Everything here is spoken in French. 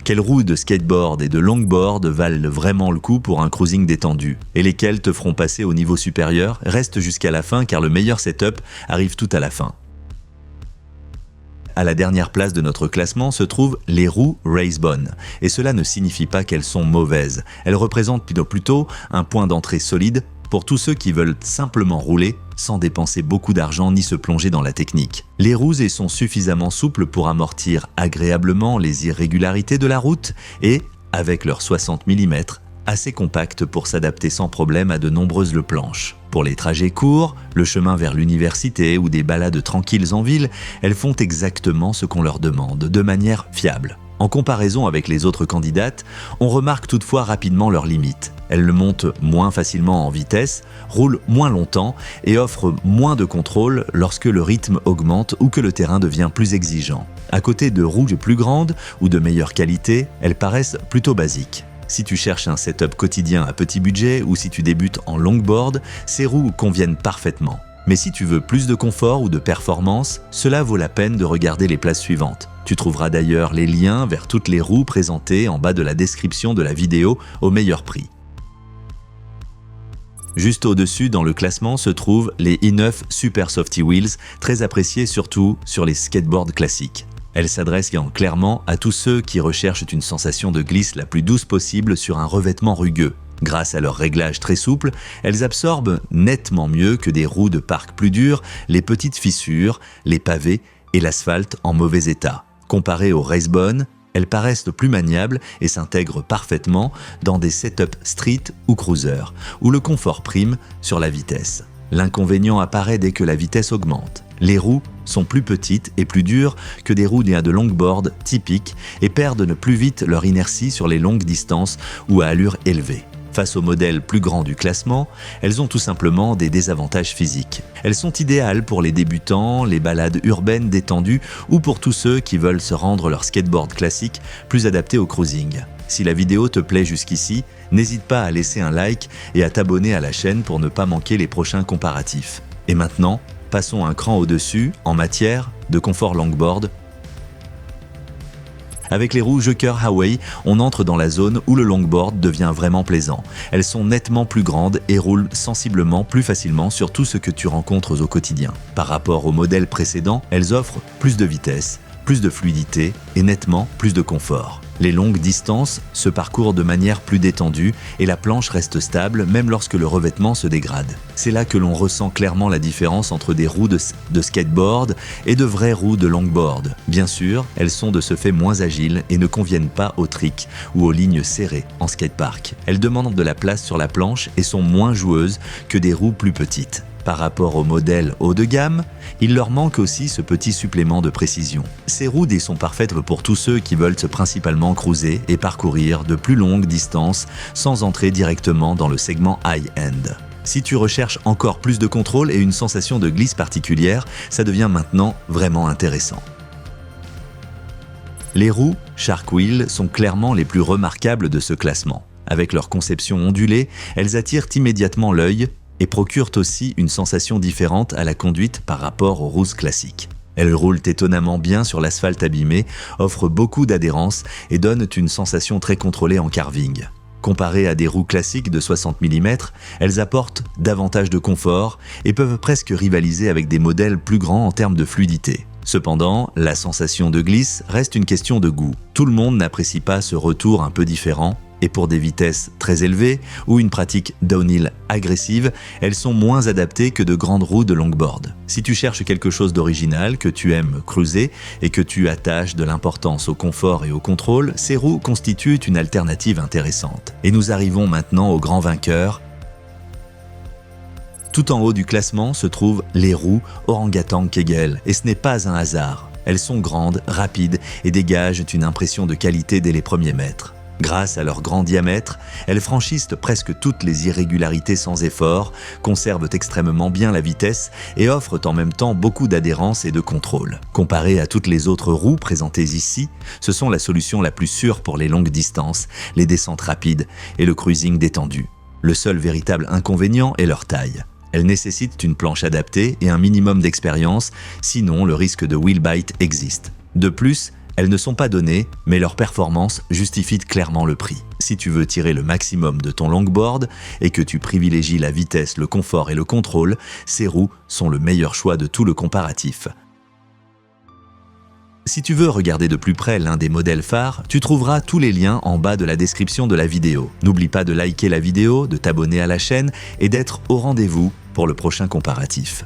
Quelles roues de skateboard et de longboard valent vraiment le coup pour un cruising détendu et lesquelles te feront passer au niveau supérieur? Reste jusqu'à la fin car le meilleur setup arrive tout à la fin. À la dernière place de notre classement se trouvent les roues Racebone. Et cela ne signifie pas qu'elles sont mauvaises. Elles représentent plutôt un point d'entrée solide pour tous ceux qui veulent simplement rouler sans dépenser beaucoup d'argent ni se plonger dans la technique. Les roues sont suffisamment souples pour amortir agréablement les irrégularités de la route et, avec leurs 60 mm, assez compactes pour s'adapter sans problème à de nombreuses planches. Pour les trajets courts, le chemin vers l'université ou des balades tranquilles en ville, elles font exactement ce qu'on leur demande, de manière fiable. En comparaison avec les autres candidates, on remarque toutefois rapidement leurs limites. Elles le montent moins facilement en vitesse, roulent moins longtemps et offrent moins de contrôle lorsque le rythme augmente ou que le terrain devient plus exigeant. À côté de roues plus grandes ou de meilleure qualité, elles paraissent plutôt basiques. Si tu cherches un setup quotidien à petit budget ou si tu débutes en longboard, ces roues conviennent parfaitement. Mais si tu veux plus de confort ou de performance, cela vaut la peine de regarder les places suivantes. Tu trouveras d'ailleurs les liens vers toutes les roues présentées en bas de la description de la vidéo au meilleur prix. Juste au-dessus dans le classement se trouvent les E9 Super Softy Wheels, très appréciés surtout sur les skateboards classiques. Elles s'adressent clairement à tous ceux qui recherchent une sensation de glisse la plus douce possible sur un revêtement rugueux. Grâce à leur réglage très souple, elles absorbent nettement mieux que des roues de parc plus dures les petites fissures, les pavés et l'asphalte en mauvais état. Comparées aux Racebone, elles paraissent plus maniables et s'intègrent parfaitement dans des setups street ou cruiser, où le confort prime sur la vitesse. L'inconvénient apparaît dès que la vitesse augmente. Les roues sont plus petites et plus dures que des roues de longboard typiques et perdent plus vite leur inertie sur les longues distances ou à allure élevée. Face aux modèles plus grands du classement, elles ont tout simplement des désavantages physiques. Elles sont idéales pour les débutants, les balades urbaines détendues ou pour tous ceux qui veulent se rendre leur skateboard classique plus adapté au cruising. Si la vidéo te plaît jusqu'ici, n'hésite pas à laisser un like et à t'abonner à la chaîne pour ne pas manquer les prochains comparatifs. Et maintenant, passons un cran au-dessus en matière de confort longboard. Avec les roues Joker Hawaii, on entre dans la zone où le longboard devient vraiment plaisant. Elles sont nettement plus grandes et roulent sensiblement plus facilement sur tout ce que tu rencontres au quotidien. Par rapport au modèle précédent, elles offrent plus de vitesse, plus de fluidité et nettement plus de confort. Les longues distances se parcourent de manière plus détendue et la planche reste stable même lorsque le revêtement se dégrade. C'est là que l'on ressent clairement la différence entre des roues de skateboard et de vraies roues de longboard. Bien sûr, elles sont de ce fait moins agiles et ne conviennent pas aux tricks ou aux lignes serrées en skatepark. Elles demandent de la place sur la planche et sont moins joueuses que des roues plus petites. Par rapport aux modèles haut de gamme, il leur manque aussi ce petit supplément de précision. Ces roues sont parfaites pour tous ceux qui veulent principalement cruiser et parcourir de plus longues distances sans entrer directement dans le segment high-end. Si tu recherches encore plus de contrôle et une sensation de glisse particulière, ça devient maintenant vraiment intéressant. Les roues Shark Wheel sont clairement les plus remarquables de ce classement. Avec leur conception ondulée, elles attirent immédiatement l'œil et procurent aussi une sensation différente à la conduite par rapport aux roues classiques. Elles roulent étonnamment bien sur l'asphalte abîmé, offrent beaucoup d'adhérence et donnent une sensation très contrôlée en carving. Comparées à des roues classiques de 60 mm, elles apportent davantage de confort et peuvent presque rivaliser avec des modèles plus grands en termes de fluidité. Cependant, la sensation de glisse reste une question de goût. Tout le monde n'apprécie pas ce retour un peu différent, et pour des vitesses très élevées ou une pratique downhill agressive, elles sont moins adaptées que de grandes roues de longboard. Si tu cherches quelque chose d'original, que tu aimes cruiser et que tu attaches de l'importance au confort et au contrôle, ces roues constituent une alternative intéressante. Et nous arrivons maintenant au grand vainqueur. Tout en haut du classement se trouvent les roues Orangutan Kegel, et ce n'est pas un hasard. Elles sont grandes, rapides et dégagent une impression de qualité dès les premiers mètres. Grâce à leur grand diamètre, elles franchissent presque toutes les irrégularités sans effort, conservent extrêmement bien la vitesse et offrent en même temps beaucoup d'adhérence et de contrôle. Comparées à toutes les autres roues présentées ici, ce sont la solution la plus sûre pour les longues distances, les descentes rapides et le cruising détendu. Le seul véritable inconvénient est leur taille. Elles nécessitent une planche adaptée et un minimum d'expérience, sinon le risque de wheel bite existe. De plus, Elles ne sont pas données, mais leur performance justifie clairement le prix. Si tu veux tirer le maximum de ton longboard et que tu privilégies la vitesse, le confort et le contrôle, ces roues sont le meilleur choix de tout le comparatif. Si tu veux regarder de plus près l'un des modèles phares, tu trouveras tous les liens en bas de la description de la vidéo. N'oublie pas de liker la vidéo, de t'abonner à la chaîne et d'être au rendez-vous pour le prochain comparatif.